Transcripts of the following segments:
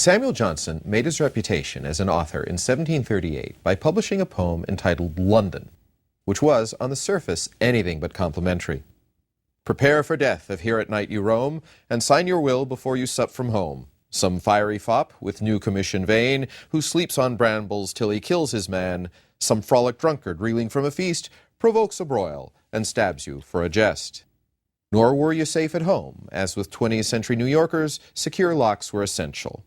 Samuel Johnson made his reputation as an author in 1738 by publishing a poem entitled London, which was, on the surface, anything but complimentary. Prepare for death if here at night you roam, and sign your will before you sup from home. Some fiery fop, with new commission vain, who sleeps on brambles till he kills his man, some frolic drunkard reeling from a feast, provokes a broil, and stabs you for a jest. Nor were you safe at home, as with 20th century New Yorkers, secure locks were essential.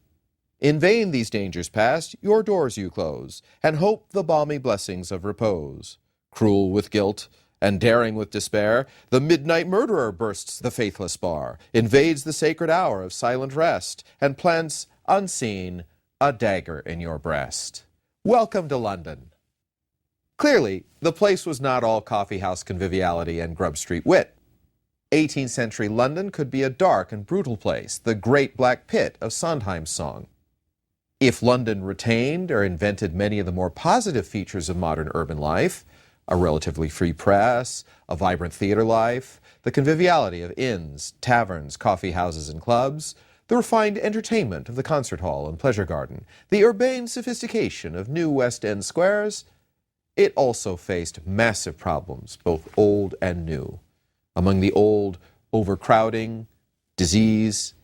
In vain these dangers past, your doors you close, and hope the balmy blessings of repose. Cruel with guilt, and daring with despair, the midnight murderer bursts the faithless bar, invades the sacred hour of silent rest, and plants, unseen, a dagger in your breast. Welcome to London. Clearly, the place was not all coffee-house conviviality and Grub Street wit. 18th century London could be a dark and brutal place, the great black pit of Sondheim's song. If London retained or invented many of the more positive features of modern urban life, a relatively free press, a vibrant theater life, the conviviality of inns, taverns, coffee houses, and clubs, the refined entertainment of the concert hall and pleasure garden, the urbane sophistication of new West End squares, it also faced massive problems, both old and new. Among the old, overcrowding, disease,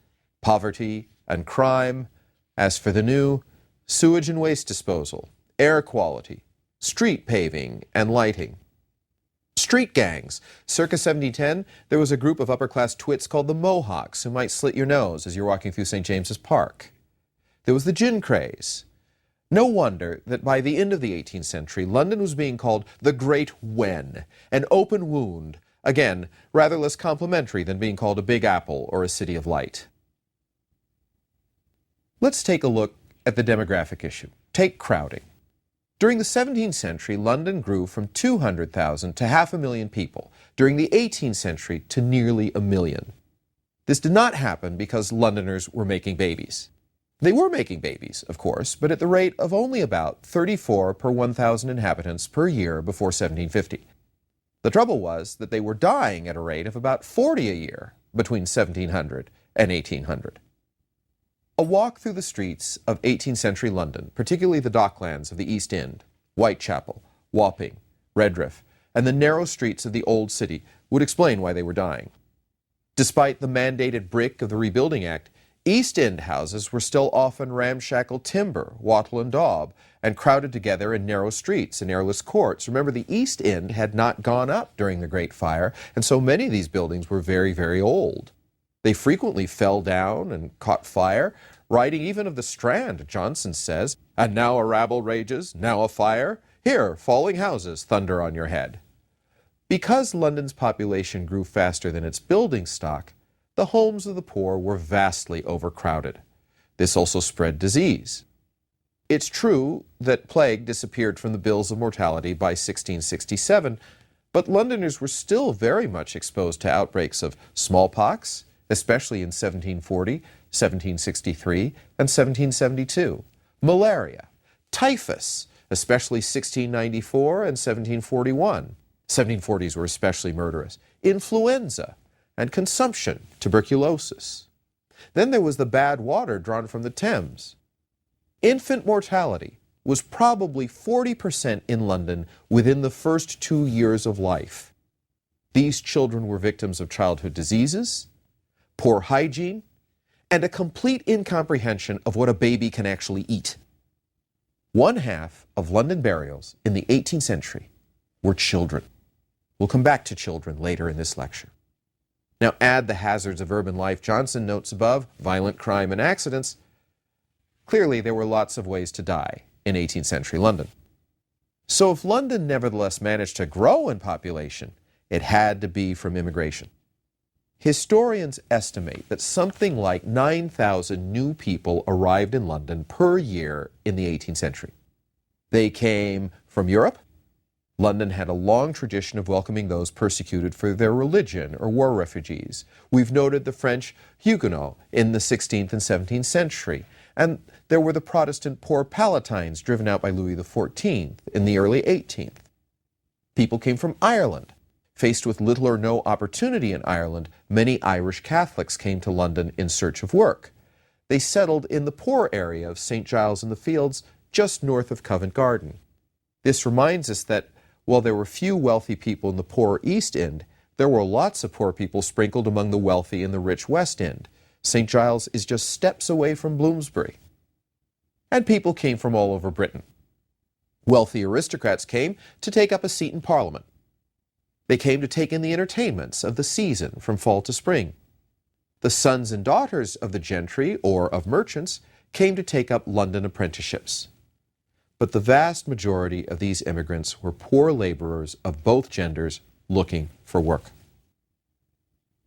poverty, and crime. As for the new, sewage and waste disposal, air quality, street paving and lighting. Street gangs. Circa 1710, there was a group of upper-class twits called the Mohawks who might slit your nose as you're walking through St. James's Park. There was the gin craze. No wonder that by the end of the 18th century, London was being called the Great Wen, an open wound, again, rather less complimentary than being called a Big Apple or a City of Light. Let's take a look at the demographic issue. Take crowding. During the 17th century, London grew from 200,000 to 500,000 people. During the 18th century, to nearly 1 million. This did not happen because Londoners were making babies. They were making babies, of course, but at the rate of only about 34 per 1,000 inhabitants per year before 1750. The trouble was that they were dying at a rate of about 40 a year between 1700 and 1800. A walk through the streets of 18th century London, particularly the docklands of the East End, Whitechapel, Wapping, Redriff, and the narrow streets of the Old City, would explain why they were dying. Despite the mandated brick of the Rebuilding Act, East End houses were still often ramshackle timber, wattle and daub, and crowded together in narrow streets and airless courts. Remember, the East End had not gone up during the Great Fire, and so many of these buildings were very, very old. They frequently fell down and caught fire. Writing even of the Strand, Johnson says, "And now a rabble rages, now a fire. Here, falling houses thunder on your head." Because London's population grew faster than its building stock, the homes of the poor were vastly overcrowded. This also spread disease. It's true that plague disappeared from the bills of mortality by 1667, but Londoners were still very much exposed to outbreaks of smallpox, especially in 1740, 1763, and 1772, malaria, typhus, especially 1694 and 1741. 1740s were especially murderous, influenza, and consumption, tuberculosis. Then there was the bad water drawn from the Thames. Infant mortality was probably 40% in London within the first 2 years of life. These children were victims of childhood diseases, poor hygiene, and a complete incomprehension of what a baby can actually eat. 1/2 of London burials in the 18th century were children. We'll come back to children later in this lecture. Now add the hazards of urban life Johnson notes above, violent crime and accidents. Clearly there were lots of ways to die in 18th century London. So if London nevertheless managed to grow in population, it had to be from immigration. Historians estimate that something like 9,000 new people arrived in London per year in the 18th century. They came from Europe. London had a long tradition of welcoming those persecuted for their religion or war refugees. We've noted the French Huguenots in the 16th and 17th century, and there were the Protestant Poor Palatines driven out by Louis XIV in the early 18th. People came from Ireland. Faced with little or no opportunity in Ireland, many Irish Catholics came to London in search of work. They settled in the poor area of St. Giles in the Fields, just north of Covent Garden. This reminds us that while there were few wealthy people in the poor East End, there were lots of poor people sprinkled among the wealthy in the rich West End. St. Giles is just steps away from Bloomsbury. And people came from all over Britain. Wealthy aristocrats came to take up a seat in Parliament. They came to take in the entertainments of the season from fall to spring. The sons and daughters of the gentry or of merchants came to take up London apprenticeships. But the vast majority of these immigrants were poor laborers of both genders looking for work.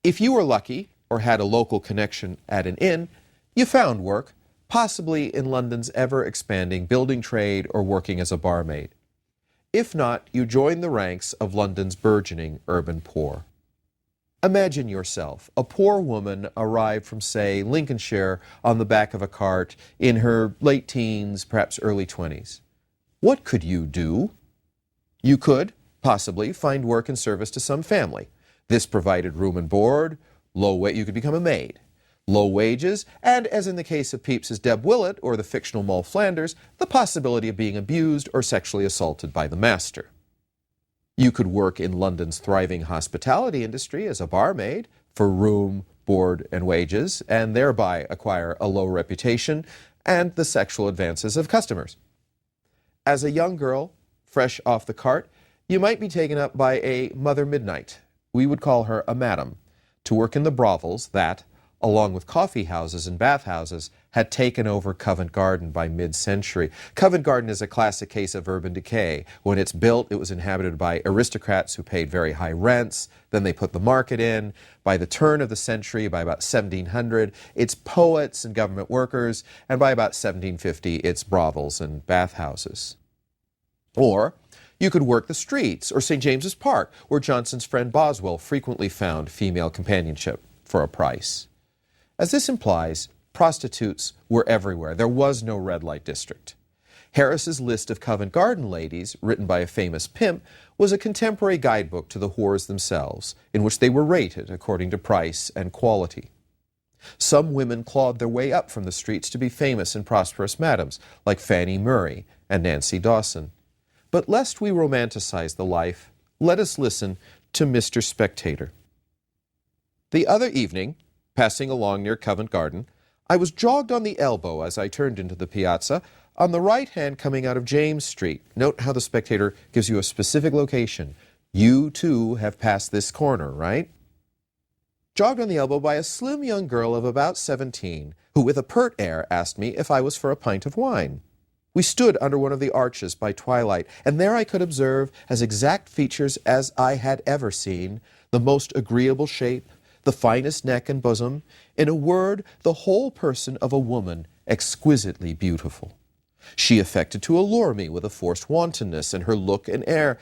If you were lucky or had a local connection at an inn, you found work, possibly in London's ever-expanding building trade or working as a barmaid. If not, you joined the ranks of London's burgeoning urban poor. Imagine yourself, a poor woman arrived from, say, Lincolnshire on the back of a cart in her late teens, perhaps early 20s. What could you do? You could, possibly, find work in service to some family. This provided room and board, you could become a maid. Low wages, and as in the case of Pepys's Deb Willett or the fictional Moll Flanders, the possibility of being abused or sexually assaulted by the master. You could work in London's thriving hospitality industry as a barmaid for room, board, and wages, and thereby acquire a low reputation and the sexual advances of customers. As a young girl, fresh off the cart, you might be taken up by a Mother Midnight. We would call her a madam, to work in the brothels that, along with coffee houses and bathhouses, had taken over Covent Garden by mid-century. Covent Garden is a classic case of urban decay. When it's built, it was inhabited by aristocrats who paid very high rents. Then they put the market in. By the turn of the century, by about 1700, it's poets and government workers, and by about 1750, it's brothels and bathhouses. Or you could work the streets, or St. James's Park, where Johnson's friend Boswell frequently found female companionship for a price. As this implies, prostitutes were everywhere. There was no red light district. Harris's list of Covent Garden ladies, written by a famous pimp, was a contemporary guidebook to the whores themselves, in which they were rated according to price and quality. Some women clawed their way up from the streets to be famous and prosperous madams, like Fanny Murray and Nancy Dawson. But lest we romanticize the life, let us listen to Mr. Spectator. The other evening, passing along near Covent Garden, I was jogged on the elbow as I turned into the piazza, on the right hand coming out of James Street. Note how the Spectator gives you a specific location. You, too, have passed this corner, right? Jogged on the elbow by a slim young girl of about 17, who with a pert air asked me if I was for a pint of wine. We stood under one of the arches by twilight, and there I could observe as exact features as I had ever seen, the most agreeable shape, the finest neck and bosom, in a word, the whole person of a woman exquisitely beautiful. She affected to allure me with a forced wantonness in her look and air,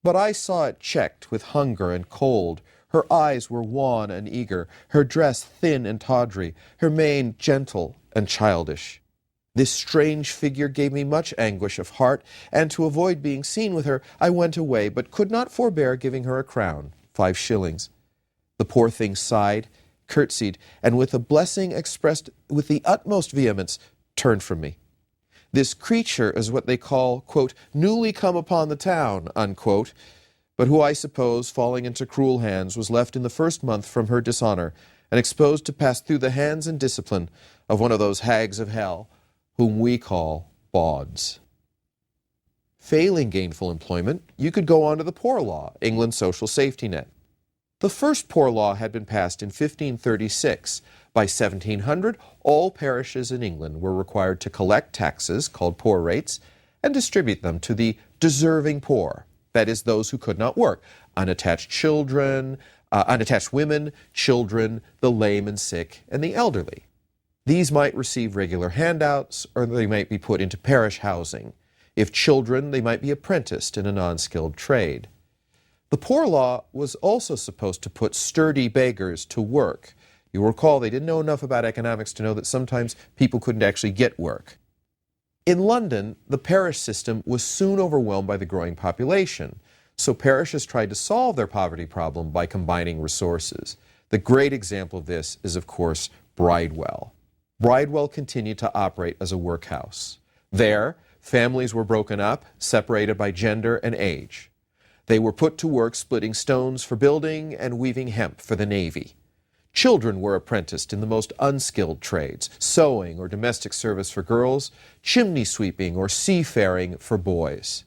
but I saw it checked with hunger and cold. Her eyes were wan and eager, her dress thin and tawdry, her mien gentle and childish. This strange figure gave me much anguish of heart, and to avoid being seen with her, I went away, but could not forbear giving her a crown, 5 shillings. The poor thing sighed, curtsied, and with a blessing expressed with the utmost vehemence, turned from me. This creature is what they call, quote, newly come upon the town, unquote, but who I suppose, falling into cruel hands, was left in the first month from her dishonor, and exposed to pass through the hands and discipline of one of those hags of hell, whom we call bawds. Failing gainful employment, you could go on to the poor law, England's social safety net. The first poor law had been passed in 1536. By 1700, all parishes in England were required to collect taxes, called poor rates, and distribute them to the deserving poor, that is, those who could not work, unattached women, children, the lame and sick, and the elderly. These might receive regular handouts, or they might be put into parish housing. If children, they might be apprenticed in a non-skilled trade. The poor law was also supposed to put sturdy beggars to work. You recall they didn't know enough about economics to know that sometimes people couldn't actually get work. In London, the parish system was soon overwhelmed by the growing population, so parishes tried to solve their poverty problem by combining resources. The great example of this is, of course, Bridewell. Bridewell continued to operate as a workhouse. There, families were broken up, separated by gender and age. They were put to work splitting stones for building and weaving hemp for the Navy. Children were apprenticed in the most unskilled trades, sewing or domestic service for girls, chimney sweeping or seafaring for boys.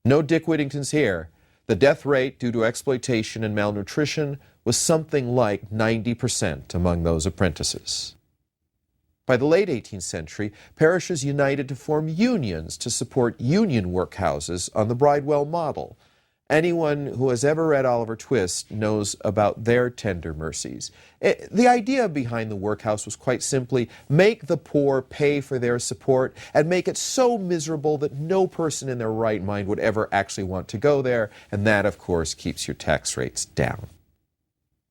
No Dick Whittingtons here. The death rate due to exploitation and malnutrition was something like 90% among those apprentices. By the late 18th century, parishes united to form unions to support union workhouses on the Bridewell model. Anyone who has ever read Oliver Twist knows about their tender mercies. The idea behind the workhouse was quite simply make the poor pay for their support and make it so miserable that no person in their right mind would ever actually want to go there, and that, of course, keeps your tax rates down.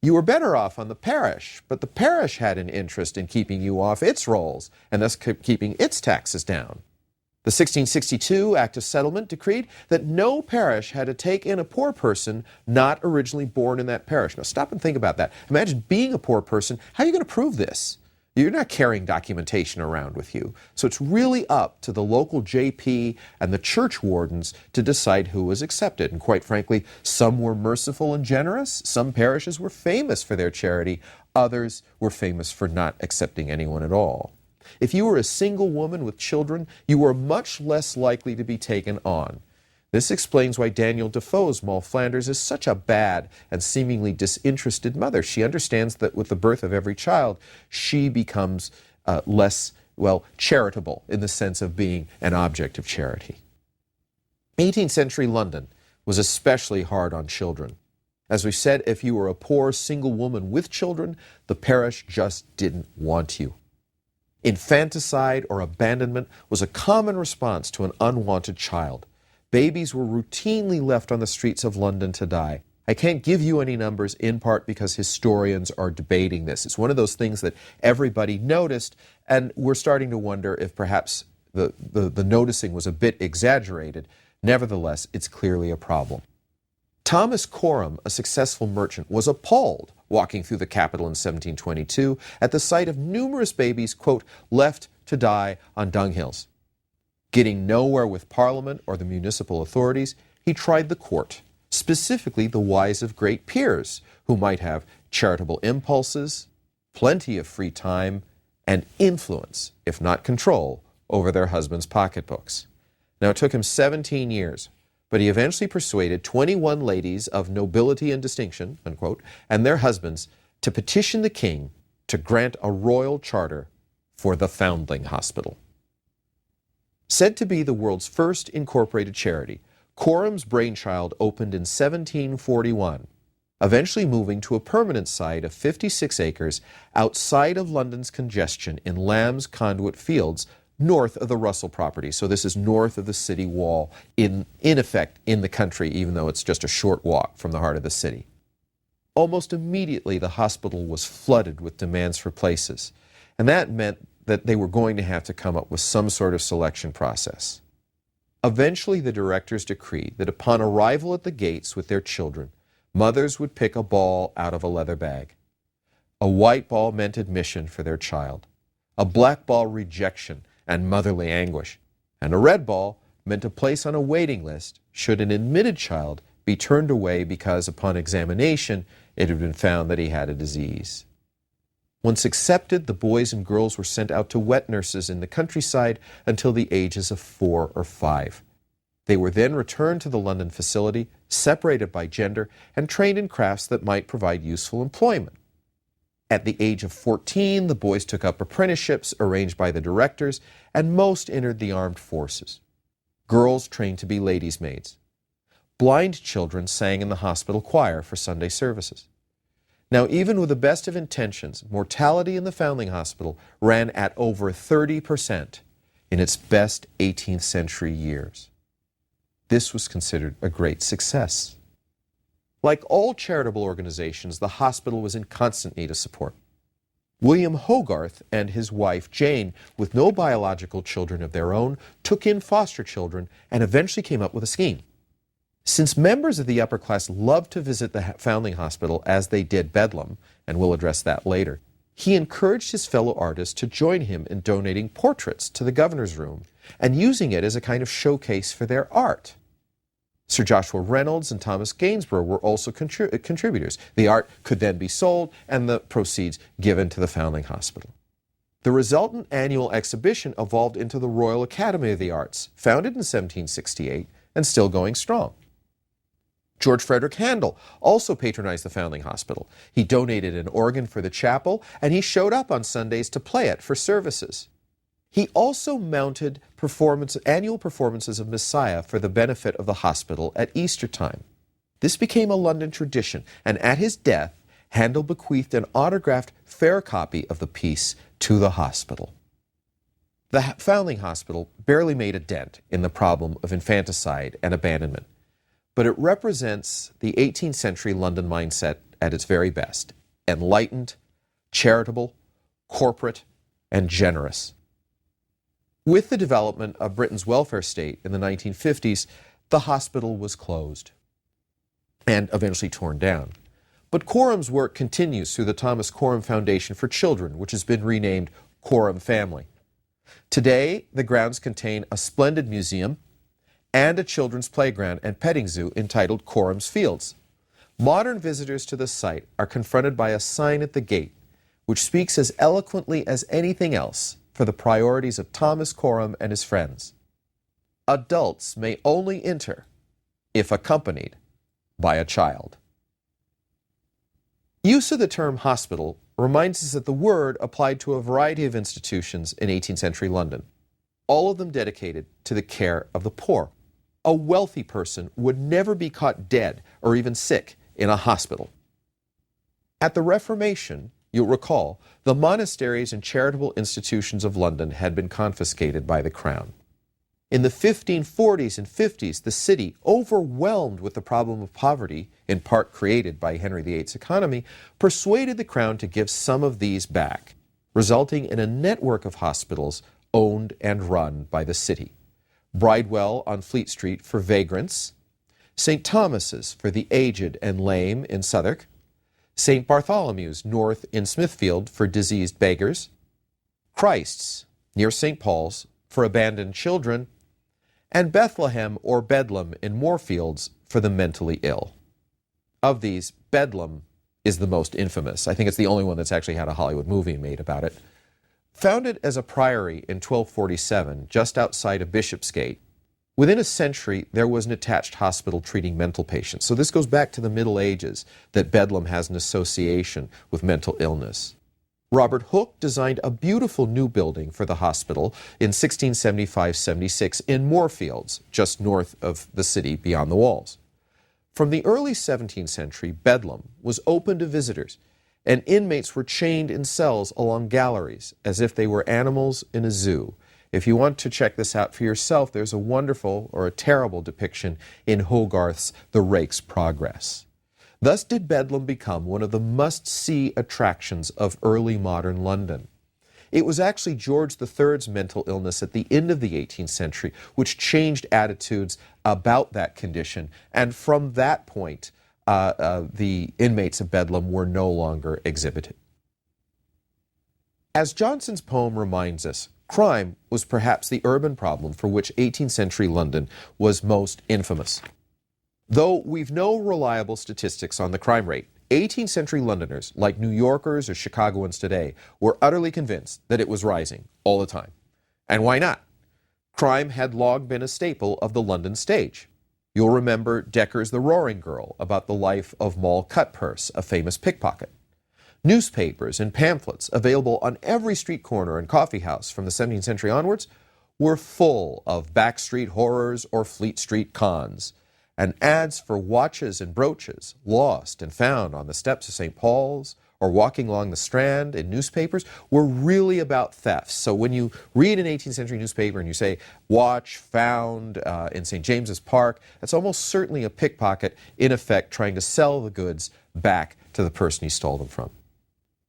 You were better off on the parish, but the parish had an interest in keeping you off its rolls and thus keeping its taxes down. The 1662 Act of Settlement decreed that no parish had to take in a poor person not originally born in that parish. Now stop and think about that. Imagine being a poor person. How are you going to prove this? You're not carrying documentation around with you. So it's really up to the local JP and the church wardens to decide who was accepted. And quite frankly, some were merciful and generous. Some parishes were famous for their charity. Others were famous for not accepting anyone at all. If you were a single woman with children, you were much less likely to be taken on. This explains why Daniel Defoe's Moll Flanders is such a bad and seemingly disinterested mother. She understands that with the birth of every child, she becomes less, charitable in the sense of being an object of charity. 18th century London was especially hard on children. As we said, if you were a poor single woman with children, the parish just didn't want you. Infanticide or abandonment was a common response to an unwanted child. Babies were routinely left on the streets of London to die. I can't give you any numbers, in part because historians are debating this. It's one of those things that everybody noticed, and we're starting to wonder if perhaps the noticing was a bit exaggerated. Nevertheless, it's clearly a problem. Thomas Coram, a successful merchant, was appalled walking through the capital in 1722 at the sight of numerous babies, quote, left to die on dunghills. Getting nowhere with Parliament or the municipal authorities, he tried the court, specifically the wives of great peers who might have charitable impulses, plenty of free time, and influence, if not control, over their husbands' pocketbooks. Now, it took him 17 years, but he eventually persuaded 21 ladies of nobility and distinction, unquote, and their husbands to petition the king to grant a royal charter for the Foundling Hospital. Said to be the world's first incorporated charity, Coram's brainchild opened in 1741, eventually moving to a permanent site of 56 acres outside of London's congestion in Lamb's Conduit Fields, north of the Russell property. So this is north of the city wall, in effect in the country, even though it's just a short walk from the heart of the city. Almost immediately, the hospital was flooded with demands for places, and that meant that they were going to have to come up with some sort of selection process. Eventually, the directors decreed that upon arrival at the gates with their children, mothers would pick a ball out of a leather bag. A white ball meant admission for their child, a black ball rejection and motherly anguish, and a red ball meant a place on a waiting list should an admitted child be turned away because upon examination it had been found that he had a disease. Once accepted, the boys and girls were sent out to wet nurses in the countryside until the ages of 4 or 5. They were then returned to the London facility, separated by gender, and trained in crafts that might provide useful employment. At the age of 14, the boys took up apprenticeships arranged by the directors, and most entered the armed forces. Girls trained to be ladies' maids. Blind children sang in the hospital choir for Sunday services. Now, even with the best of intentions, mortality in the Foundling Hospital ran at over 30% in its best 18th century years. This was considered a great success. Like all charitable organizations, the hospital was in constant need of support. William Hogarth and his wife Jane, with no biological children of their own, took in foster children and eventually came up with a scheme. Since members of the upper class loved to visit the Foundling Hospital as they did Bedlam, and we'll address that later, he encouraged his fellow artists to join him in donating portraits to the governor's room and using it as a kind of showcase for their art. Sir Joshua Reynolds and Thomas Gainsborough were also contributors. The art could then be sold and the proceeds given to the Foundling Hospital. The resultant annual exhibition evolved into the Royal Academy of the Arts, founded in 1768 and still going strong. George Frederick Handel also patronized the Foundling Hospital. He donated an organ for the chapel, and he showed up on Sundays to play it for services. He also mounted annual performances of Messiah for the benefit of the hospital at Easter time. This became a London tradition, and at his death, Handel bequeathed an autographed fair copy of the piece to the hospital. The Foundling Hospital barely made a dent in the problem of infanticide and abandonment, but it represents the 18th century London mindset at its very best: enlightened, charitable, corporate, and generous. With the development of Britain's welfare state in the 1950s, the hospital was closed and eventually torn down. But Coram's work continues through the Thomas Coram Foundation for Children, which has been renamed Coram Family. Today, the grounds contain a splendid museum and a children's playground and petting zoo entitled Coram's Fields. Modern visitors to the site are confronted by a sign at the gate, which speaks as eloquently as anything else for the priorities of Thomas Coram and his friends. Adults may only enter if accompanied by a child. Use of the term hospital reminds us that the word applied to a variety of institutions in 18th century London, all of them dedicated to the care of the poor. A wealthy person would never be caught dead or even sick in a hospital. At the Reformation, you'll recall, the monasteries and charitable institutions of London had been confiscated by the Crown. In the 1540s and 50s, the city, overwhelmed with the problem of poverty, in part created by Henry VIII's economy, persuaded the Crown to give some of these back, resulting in a network of hospitals owned and run by the city. Bridewell on Fleet Street for vagrants, St. Thomas's for the aged and lame in Southwark, St. Bartholomew's north in Smithfield for diseased beggars, Christ's near St. Paul's for abandoned children, and Bethlehem or Bedlam in Moorfields for the mentally ill. Of these, Bedlam is the most infamous. I think it's the only one that's actually had a Hollywood movie made about it. Founded as a priory in 1247, just outside of Bishopsgate, within a century, there was an attached hospital treating mental patients. So this goes back to the Middle Ages, that Bedlam has an association with mental illness. Robert Hooke designed a beautiful new building for the hospital in 1675-76 in Moorfields, just north of the city beyond the walls. From the early 17th century, Bedlam was open to visitors, and inmates were chained in cells along galleries as if they were animals in a zoo. If you want to check this out for yourself, there's a wonderful or a terrible depiction in Hogarth's The Rake's Progress. Thus did Bedlam become one of the must-see attractions of early modern London. It was actually George III's mental illness at the end of the 18th century which changed attitudes about that condition, and from that point, the inmates of Bedlam were no longer exhibited. As Johnson's poem reminds us, crime was perhaps the urban problem for which 18th century London was most infamous. Though we've no reliable statistics on the crime rate, 18th century Londoners, like New Yorkers or Chicagoans today, were utterly convinced that it was rising all the time. And why not? Crime had long been a staple of the London stage. You'll remember Decker's The Roaring Girl, about the life of Moll Cutpurse, a famous pickpocket. Newspapers and pamphlets available on every street corner and coffee house from the 17th century onwards were full of backstreet horrors or Fleet Street cons, and ads for watches and brooches lost and found on the steps of St. Paul's or walking along the Strand in newspapers were really about thefts. So when you read an 18th century newspaper and you say, watch found in St. James's Park, that's almost certainly a pickpocket, in effect trying to sell the goods back to the person he stole them from.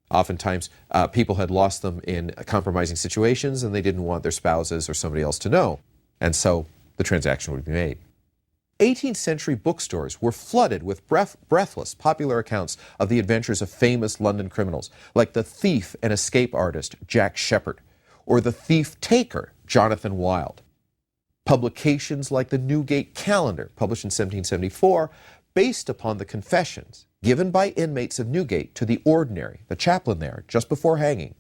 Oftentimes, people had lost them in compromising situations and they didn't want their spouses or somebody else to know. And so the transaction would be made. 18th century bookstores were flooded with breathless popular accounts of the adventures of famous London criminals, like the thief and escape artist Jack Sheppard, or the thief-taker Jonathan Wild. Publications like the Newgate Calendar, published in 1774, based upon the confessions given by inmates of Newgate to the ordinary, the chaplain there, just before hanging,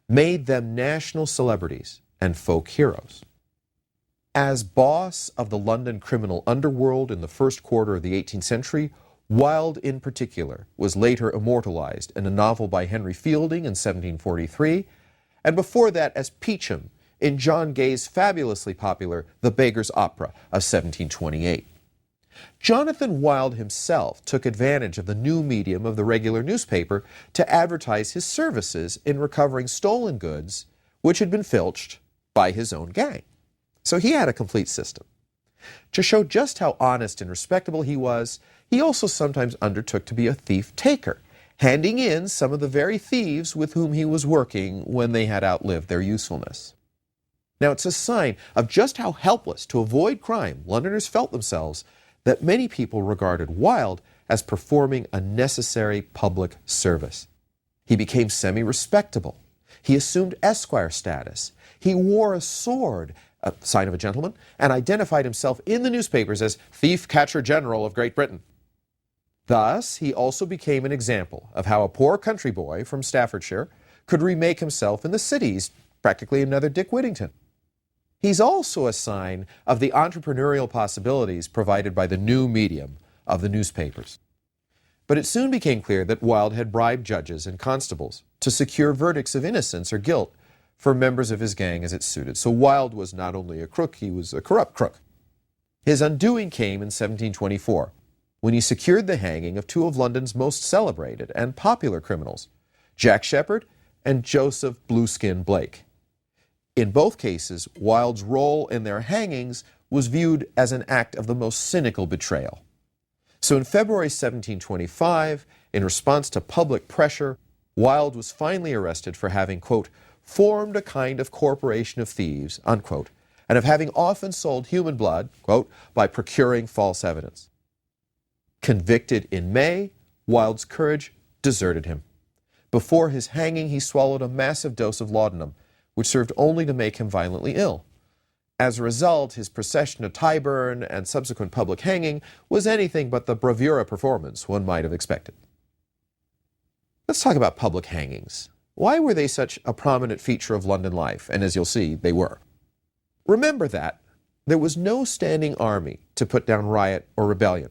made them national celebrities and folk heroes. As boss of the London criminal underworld in the first quarter of the 18th century, Wilde in particular was later immortalized in a novel by Henry Fielding in 1743, and before that as Peachum in John Gay's fabulously popular The Beggar's Opera of 1728. Jonathan Wild himself took advantage of the new medium of the regular newspaper to advertise his services in recovering stolen goods which had been filched by his own gang. So he had a complete system. To show just how honest and respectable he was, he also sometimes undertook to be a thief-taker, handing in some of the very thieves with whom he was working when they had outlived their usefulness. Now, it's a sign of just how helpless to avoid crime Londoners felt themselves that many people regarded Wilde as performing a necessary public service. He became semi-respectable. He assumed esquire status. He wore a sword, a sign of a gentleman, and identified himself in the newspapers as Thief-Catcher General of Great Britain. Thus, he also became an example of how a poor country boy from Staffordshire could remake himself in the cities, practically another Dick Whittington. He's also a sign of the entrepreneurial possibilities provided by the new medium of the newspapers. But it soon became clear that Wilde had bribed judges and constables to secure verdicts of innocence or guilt for members of his gang as it suited. So Wilde was not only a crook, he was a corrupt crook. His undoing came in 1724, when he secured the hanging of two of London's most celebrated and popular criminals, Jack Sheppard and Joseph Blueskin Blake. In both cases, Wilde's role in their hangings was viewed as an act of the most cynical betrayal. So in February 1725, in response to public pressure, Wilde was finally arrested for having, quote, formed a kind of corporation of thieves, unquote, and of having often sold human blood, quote, by procuring false evidence. Convicted in May, Wilde's courage deserted him. Before his hanging, he swallowed a massive dose of laudanum, which served only to make him violently ill. As a result, his procession to Tyburn and subsequent public hanging was anything but the bravura performance one might have expected. Let's talk about public hangings. Why were they such a prominent feature of London life? And as you'll see, they were. Remember that there was no standing army to put down riot or rebellion.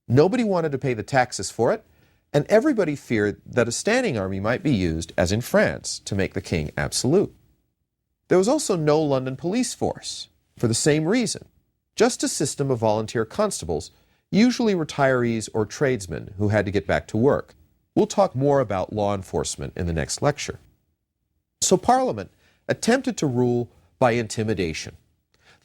Nobody wanted to pay the taxes for it, and everybody feared that a standing army might be used, as in France, to make the king absolute. There was also no London police force, for the same reason, just a system of volunteer constables, usually retirees or tradesmen who had to get back to work. We'll talk more about law enforcement in the next lecture. So Parliament attempted to rule by intimidation.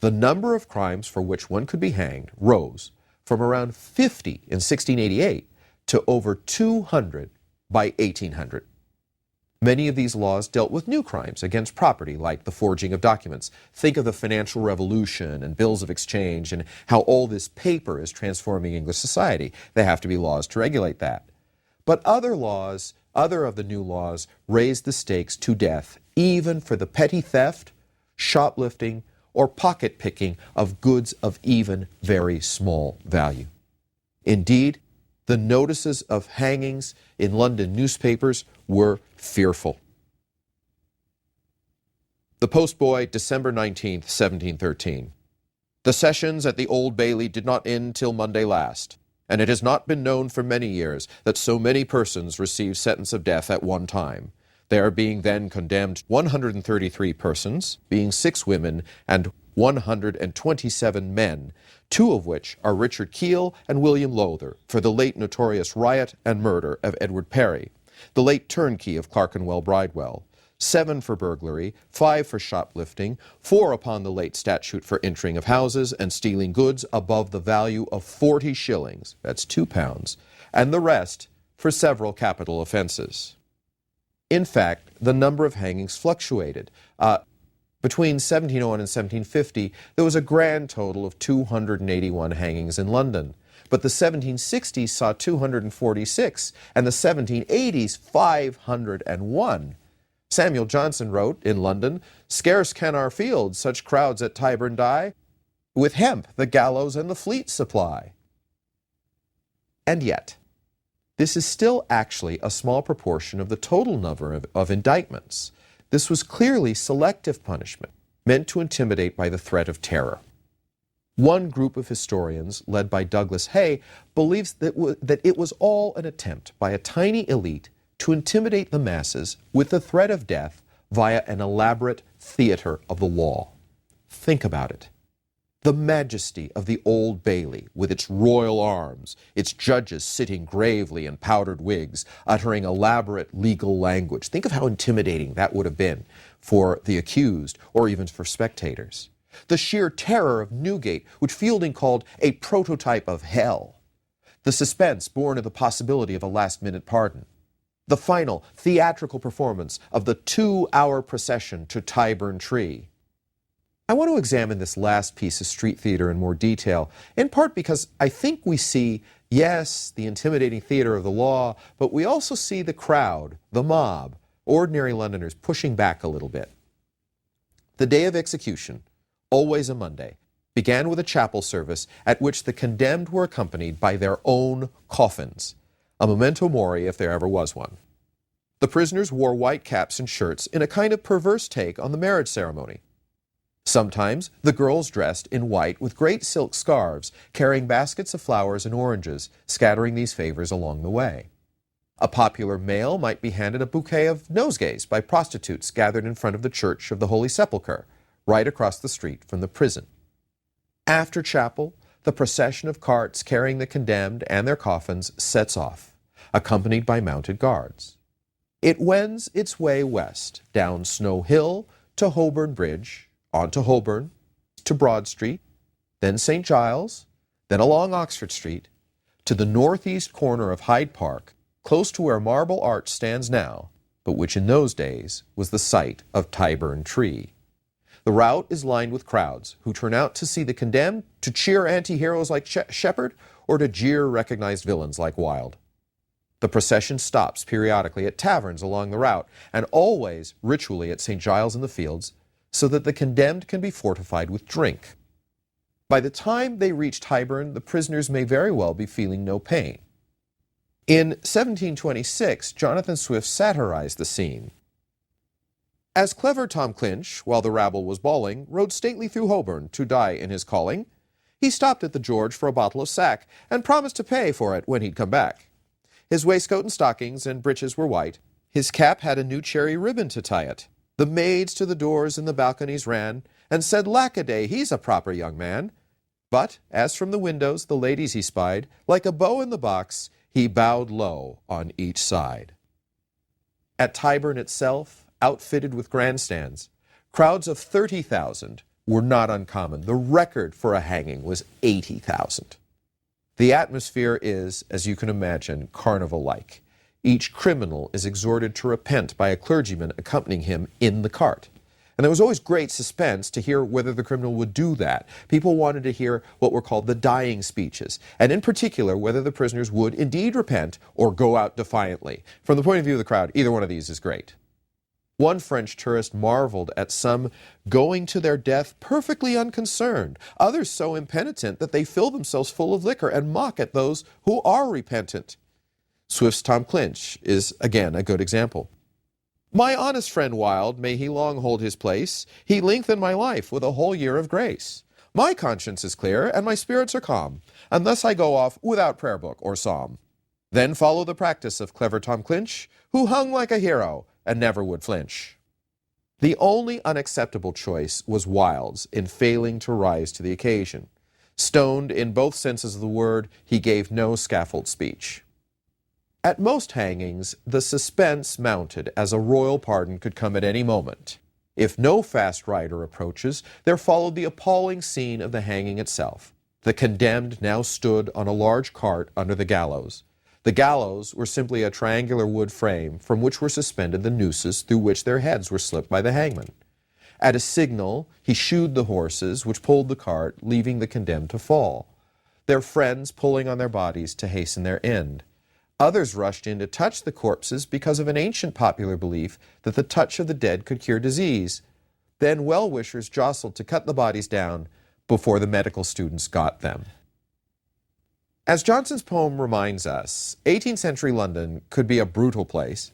The number of crimes for which one could be hanged rose from around 50 in 1688 to over 200 by 1800. Many of these laws dealt with new crimes against property, like the forging of documents. Think of the financial revolution and bills of exchange and how all this paper is transforming English society. There have to be laws to regulate that. But other of the new laws raised the stakes to death, even for the petty theft, shoplifting, or pocket picking of goods of even very small value. Indeed, the notices of hangings in London newspapers were fearful. The Postboy, December 19th, 1713. The sessions at the Old Bailey did not end till Monday last, and it has not been known for many years that so many persons received sentence of death at one time, there being then condemned 133 persons, being 6 women and 127 men, 2 of which are Richard Keel and William Lowther, for the late notorious riot and murder of Edward Perry, the late turnkey of Clerkenwell Bridewell, 7 for burglary, 5 for shoplifting, 4 upon the late statute for entering of houses and stealing goods above the value of 40 shillings, that's £2, and the rest for several capital offenses. In fact, the number of hangings fluctuated. Between 1701 and 1750, there was a grand total of 281 hangings in London. But the 1760s saw 246, and the 1780s 501. Samuel Johnson wrote, in London, "Scarce can our fields such crowds at Tyburn die, with hemp the gallows and the Fleet supply." And yet, this is still actually a small proportion of the total number of indictments. This was clearly selective punishment, meant to intimidate by the threat of terror. One group of historians, led by Douglas Hay, believes that it was all an attempt by a tiny elite to intimidate the masses with the threat of death via an elaborate theater of the law. Think about it. The majesty of the Old Bailey, with its royal arms, its judges sitting gravely in powdered wigs, uttering elaborate legal language. Think of how intimidating that would have been for the accused or even for spectators. The sheer terror of Newgate, which Fielding called a prototype of hell. The suspense born of the possibility of a last-minute pardon. The final theatrical performance of the 2-hour procession to Tyburn Tree. I want to examine this last piece of street theater in more detail, in part because I think we see, yes, the intimidating theater of the law, but we also see the crowd, the mob, ordinary Londoners pushing back a little bit. The day of execution, always a Monday, began with a chapel service at which the condemned were accompanied by their own coffins, a memento mori if there ever was one. The prisoners wore white caps and shirts in a kind of perverse take on the marriage ceremony. Sometimes the girls dressed in white with great silk scarves, carrying baskets of flowers and oranges, scattering these favors along the way. A popular male might be handed a bouquet of nosegays by prostitutes gathered in front of the Church of the Holy Sepulchre, right across the street from the prison. After chapel, the procession of carts carrying the condemned and their coffins sets off, accompanied by mounted guards. It wends its way west, down Snow Hill to Holborn Bridge, on to Holborn, to Broad Street, then St. Giles, then along Oxford Street, to the northeast corner of Hyde Park, close to where Marble Arch stands now, but which in those days was the site of Tyburn Tree. The route is lined with crowds who turn out to see the condemned, to cheer anti-heroes like Shepherd, or to jeer recognized villains like Wilde. The procession stops periodically at taverns along the route, and always ritually at St. Giles in the Fields, so that the condemned can be fortified with drink. By the time they reach Tyburn, the prisoners may very well be feeling no pain. In 1726, Jonathan Swift satirized the scene. As clever Tom Clinch, while the rabble was bawling, rode stately through Holborn to die in his calling, he stopped at the George for a bottle of sack, and promised to pay for it when he'd come back. His waistcoat and stockings and breeches were white. His cap had a new cherry ribbon to tie it. The maids to the doors and the balconies ran, and said, "Lackaday, he's a proper young man." But, as from the windows the ladies he spied, like a beau in the box, he bowed low on each side. At Tyburn itself, outfitted with grandstands, crowds of 30,000 were not uncommon. The record for a hanging was 80,000. The atmosphere is, as you can imagine, carnival-like. Each criminal is exhorted to repent by a clergyman accompanying him in the cart. And there was always great suspense to hear whether the criminal would do that. People wanted to hear what were called the dying speeches, and in particular whether the prisoners would indeed repent or go out defiantly. From the point of view of the crowd, either one of these is great. One French tourist marveled at some going to their death perfectly unconcerned, others so impenitent that they fill themselves full of liquor and mock at those who are repentant. Swift's Tom Clinch is, again, a good example. "My honest friend Wilde, may he long hold his place, he lengthened my life with a whole year of grace. My conscience is clear, and my spirits are calm, and thus I go off without prayer book or psalm." Then follow the practice of clever Tom Clinch, who hung like a hero and never would flinch. The only unacceptable choice was Wilde's in failing to rise to the occasion. Stoned in both senses of the word, he gave no scaffold speech. At most hangings, the suspense mounted as a royal pardon could come at any moment. If no fast rider approaches, there followed the appalling scene of the hanging itself. The condemned now stood on a large cart under the gallows. The gallows were simply a triangular wood frame from which were suspended the nooses through which their heads were slipped by the hangman. At a signal, he shooed the horses, which pulled the cart, leaving the condemned to fall, their friends pulling on their bodies to hasten their end. Others rushed in to touch the corpses because of an ancient popular belief that the touch of the dead could cure disease. Then well-wishers jostled to cut the bodies down before the medical students got them. As Johnson's poem reminds us, 18th century London could be a brutal place.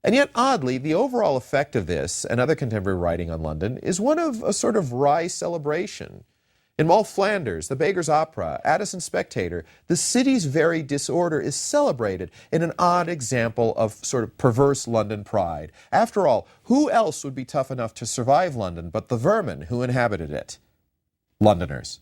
And yet, oddly, the overall effect of this and other contemporary writing on London is one of a sort of wry celebration. In Moll Flanders, The Beggar's Opera, Addison's Spectator, the city's very disorder is celebrated in an odd example of sort of perverse London pride. After all, who else would be tough enough to survive London but the vermin who inhabited it? Londoners.